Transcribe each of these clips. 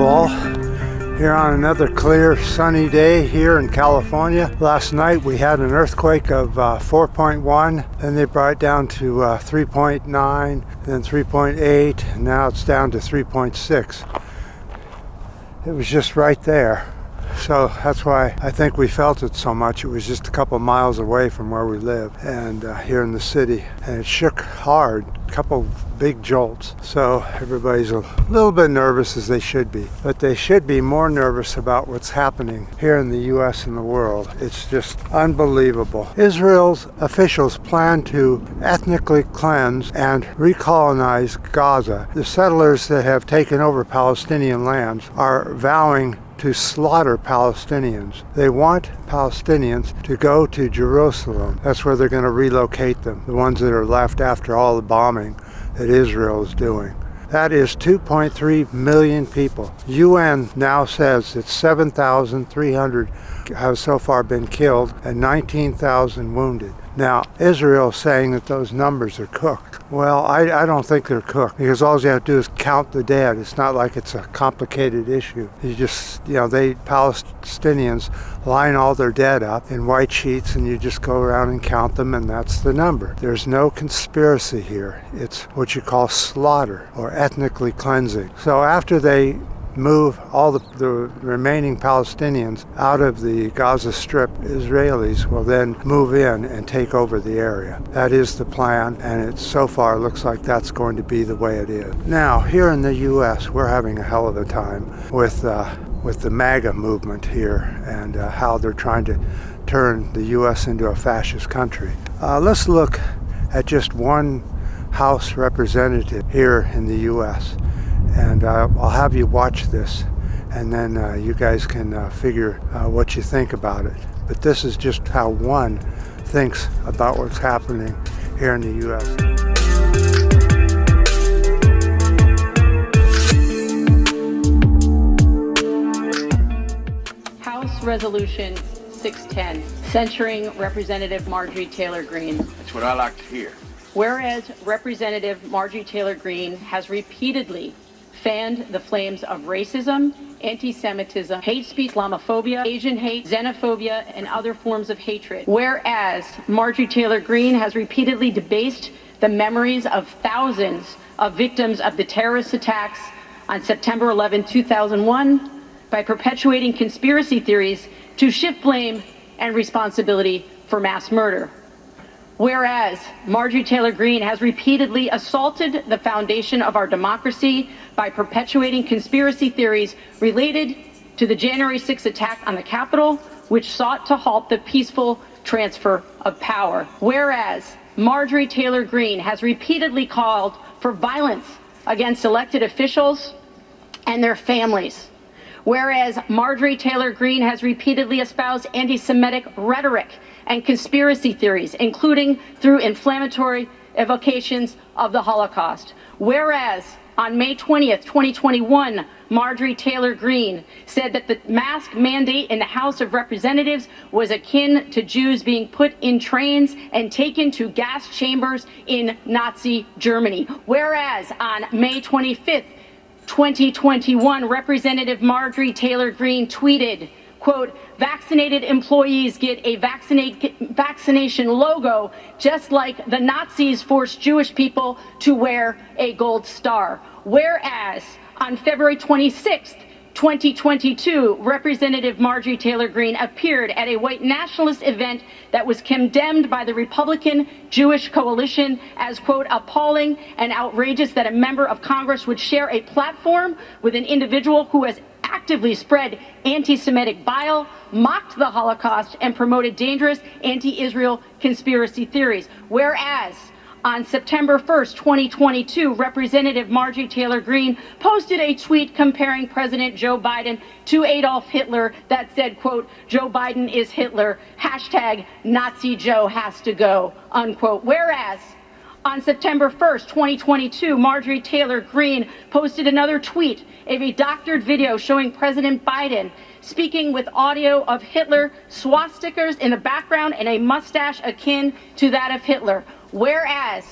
Hello all, here on another clear sunny day here in California. Last night we had an earthquake of 4.1, then they brought it down to 3.9, then 3.8, and now it's down to 3.6. It was just right there. So that's why I think we felt it so much. It was just a couple miles away from where we live and here in the city. And it shook hard, a couple big jolts. So everybody's a little bit nervous, as they should be. But they should be more nervous about what's happening here in the U.S. and the world. It's just unbelievable. Israel's officials plan to ethnically cleanse and recolonize Gaza. The settlers that have taken over Palestinian lands are vowing to slaughter Palestinians. They want Palestinians to go to Jerusalem. That's where they're going to relocate them, the ones that are left after all the bombing that Israel is doing. That is 2.3 million people. UN now says that 7,300 have so far been killed and 19,000 wounded. Now, Israel is saying that those numbers are cooked. Well, I don't think they're cooked, because all you have to do is count the dead. It's not like it's a complicated issue. You just, Palestinians line all their dead up in white sheets, and you just go around and count them, and that's the number. There's no conspiracy here. It's what you call slaughter, or ethnically cleansing. So after they move all the remaining Palestinians out of the Gaza Strip, Israelis will then move in and take over the area. That is the plan, and it so far looks like that's going to be the way it is. Now, here in the U.S., we're having a hell of a time with the MAGA movement here and how they're trying to turn the U.S. into a fascist country. Let's look at just one House representative here in the U.S., and I'll have you watch this, and then you guys can figure what you think about it. But this is just how one thinks about what's happening here in the U.S. House Resolution 610, censuring Representative Marjorie Taylor Greene. That's what I like to hear. Whereas Representative Marjorie Taylor Greene has repeatedly fanned the flames of racism, anti-Semitism, hate speech, Islamophobia, Asian hate, xenophobia, and other forms of hatred. Whereas Marjorie Taylor Greene has repeatedly debased the memories of thousands of victims of the terrorist attacks on September 11, 2001 by perpetuating conspiracy theories to shift blame and responsibility for mass murder. Whereas Marjorie Taylor Greene has repeatedly assaulted the foundation of our democracy by perpetuating conspiracy theories related to the January 6th attack on the Capitol, which sought to halt the peaceful transfer of power. Whereas Marjorie Taylor Greene has repeatedly called for violence against elected officials and their families. Whereas Marjorie Taylor Greene has repeatedly espoused anti-Semitic rhetoric and conspiracy theories, including through inflammatory evocations of the Holocaust. Whereas on May 20th, 2021, Marjorie Taylor Greene said that the mask mandate in the House of Representatives was akin to Jews being put in trains and taken to gas chambers in Nazi Germany. Whereas on May 25th, 2021, Representative Marjorie Taylor Greene tweeted, quote, vaccinated employees get a vaccination logo, just like the Nazis forced Jewish people to wear a gold star. Whereas on February 26th, 2022, Representative Marjorie Taylor Greene appeared at a white nationalist event that was condemned by the Republican Jewish coalition as, quote, appalling and outrageous that a member of Congress would share a platform with an individual who has actively spread anti-Semitic bile, mocked the Holocaust, and promoted dangerous anti-Israel conspiracy theories. Whereas on September 1st, 2022, Representative Marjorie Taylor Greene posted a tweet comparing President Joe Biden to Adolf Hitler that said, quote, Joe Biden is Hitler, hashtag Nazi Joe has to go, unquote. Whereas on September 1st, 2022, Marjorie Taylor Greene posted another tweet of a doctored video showing President Biden speaking with audio of Hitler, swastikas in the background, and a mustache akin to that of Hitler. Whereas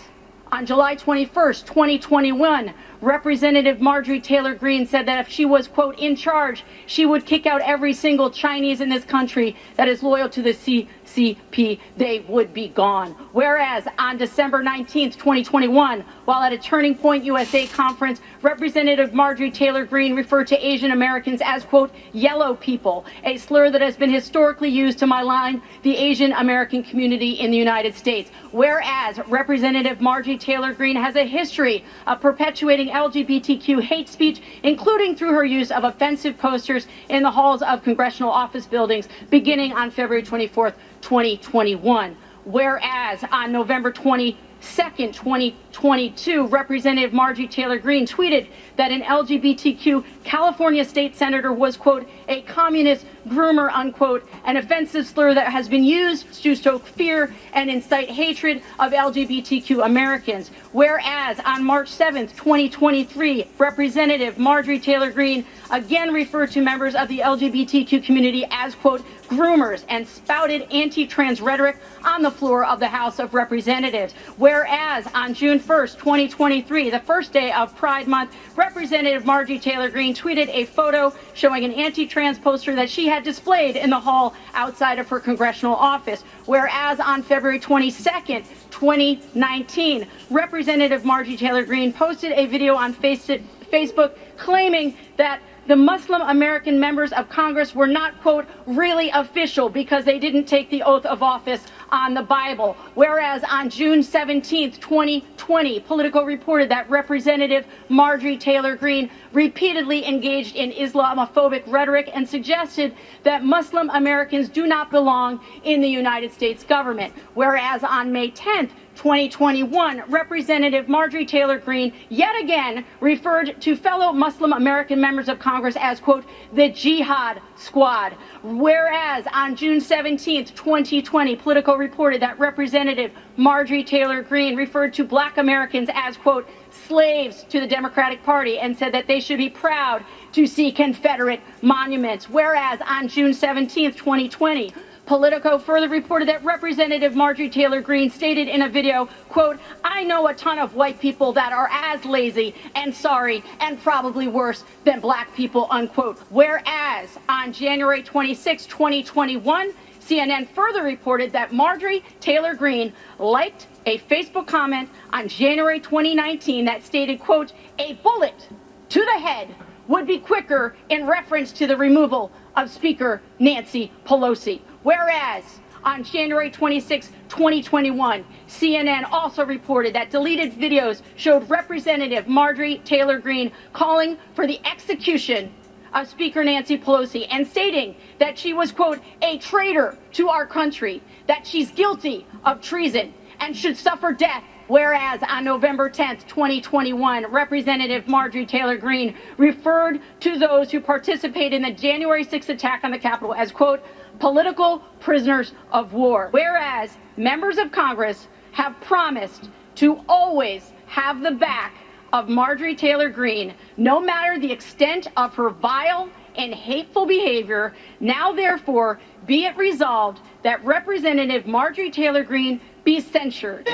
on July 21st, 2021, Representative Marjorie Taylor Greene said that if she was, quote, in charge, she would kick out every single Chinese in this country that is loyal to the CCP. They would be gone. Whereas on December 19th, 2021, while at a Turning Point USA conference, Representative Marjorie Taylor Greene referred to Asian Americans as, quote, yellow people, a slur that has been historically used to malign the Asian American community in the United States. Whereas Representative Marjorie Taylor Greene has a history of perpetuating LGBTQ hate speech, including through her use of offensive posters in the halls of congressional office buildings beginning on February 24th, 2021. Whereas on November 22nd, 2022, Representative Marjorie Taylor Greene tweeted that an LGBTQ California state senator was, quote, a communist groomer, unquote, an offensive slur that has been used to stoke fear and incite hatred of LGBTQ Americans. Whereas on March 7th, 2023, Representative Marjorie Taylor Greene again referred to members of the LGBTQ community as, quote, groomers, and spouted anti-trans rhetoric on the floor of the House of Representatives. Whereas on June 1st, 2023, the first day of Pride Month, Representative Marjorie Taylor Greene tweeted a photo showing an anti-trans poster that she had displayed in the hall outside of her congressional office. Whereas on February 22nd, 2019, Representative Marjorie Taylor Greene posted a video on Facebook claiming that the Muslim American members of Congress were not, quote, really official because they didn't take the oath of office on the Bible. Whereas on June 17th, 2020, Politico reported that Representative Marjorie Taylor Greene repeatedly engaged in Islamophobic rhetoric and suggested that Muslim Americans do not belong in the United States government. Whereas on May 10th, 2021, Representative Marjorie Taylor Greene yet again referred to fellow Muslim American members of Congress as, quote, the Jihad Squad. Whereas on June 17th, 2020, Politico reported that Representative Marjorie Taylor Greene referred to Black Americans as, quote, slaves to the Democratic Party and said that they should be proud to see Confederate monuments. Whereas on June 17th, 2020, Politico further reported that Representative Marjorie Taylor Greene stated in a video, quote, I know a ton of white people that are as lazy and sorry and probably worse than black people, unquote. Whereas on January 26, 2021, CNN further reported that Marjorie Taylor Greene liked a Facebook comment on January 2019 that stated, quote, a bullet to the head would be quicker in reference to the removal of Speaker Nancy Pelosi. Whereas on January 26, 2021, CNN also reported that deleted videos showed Representative Marjorie Taylor Greene calling for the execution of Speaker Nancy Pelosi and stating that she was, quote, a traitor to our country, that she's guilty of treason and should suffer death. Whereas on November 10th, 2021, Representative Marjorie Taylor Greene referred to those who participated in the January 6th attack on the Capitol as, quote, political prisoners of war. Whereas members of Congress have promised to always have the back of Marjorie Taylor Greene, no matter the extent of her vile and hateful behavior. Now, therefore, be it resolved that Representative Marjorie Taylor Greene be censured.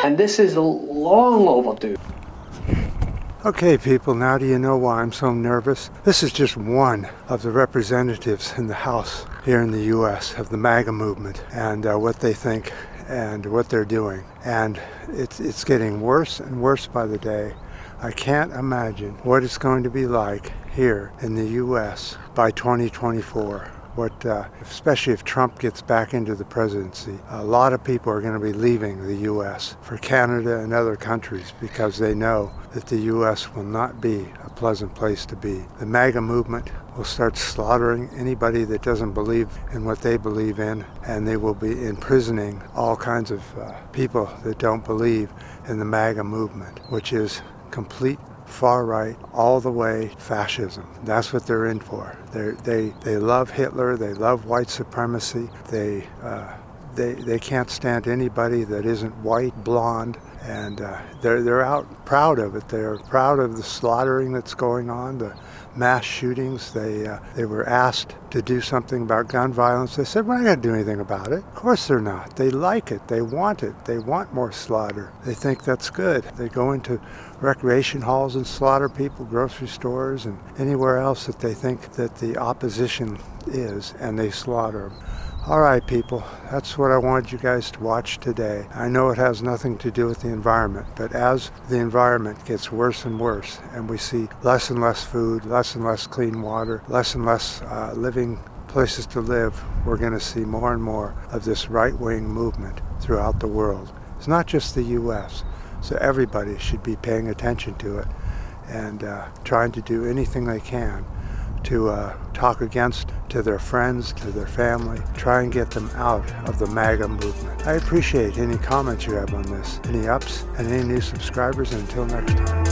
And this is long overdue. Okay, people, now do you know why I'm so nervous? This is just one of the representatives in the House here in the U.S. of the MAGA movement and what they think and what they're doing. And it's getting worse and worse by the day. I can't imagine what it's going to be like here in the U.S. by 2024. Especially if Trump gets back into the presidency, a lot of people are going to be leaving the U.S. for Canada and other countries because they know that the U.S. will not be a pleasant place to be. The MAGA movement will start slaughtering anybody that doesn't believe in what they believe in, and they will be imprisoning all kinds of people that don't believe in the MAGA movement, which is complete far right, all the way fascism. That's what they're in for. They love Hitler. They love white supremacy. They They can't stand anybody that isn't white, blonde, and they're out proud of it. They're proud of the slaughtering that's going on, the mass shootings. They were asked to do something about gun violence. They said, we're not going to do anything about it. Of course they're not. They like it. They want it. They want more slaughter. They think that's good. They go into recreation halls and slaughter people, grocery stores, and anywhere else that they think that the opposition is, and they slaughter them. All right, people, that's what I wanted you guys to watch today. I know it has nothing to do with the environment, but as the environment gets worse and worse, and we see less and less food, less and less clean water, less and less living places to live, we're going to see more and more of this right-wing movement throughout the world. It's not just the U.S., so everybody should be paying attention to it and trying to do anything they can to talk against to their friends, to their family, try and get them out of the MAGA movement. I appreciate any comments you have on this, any ups and any new subscribers, and until next time.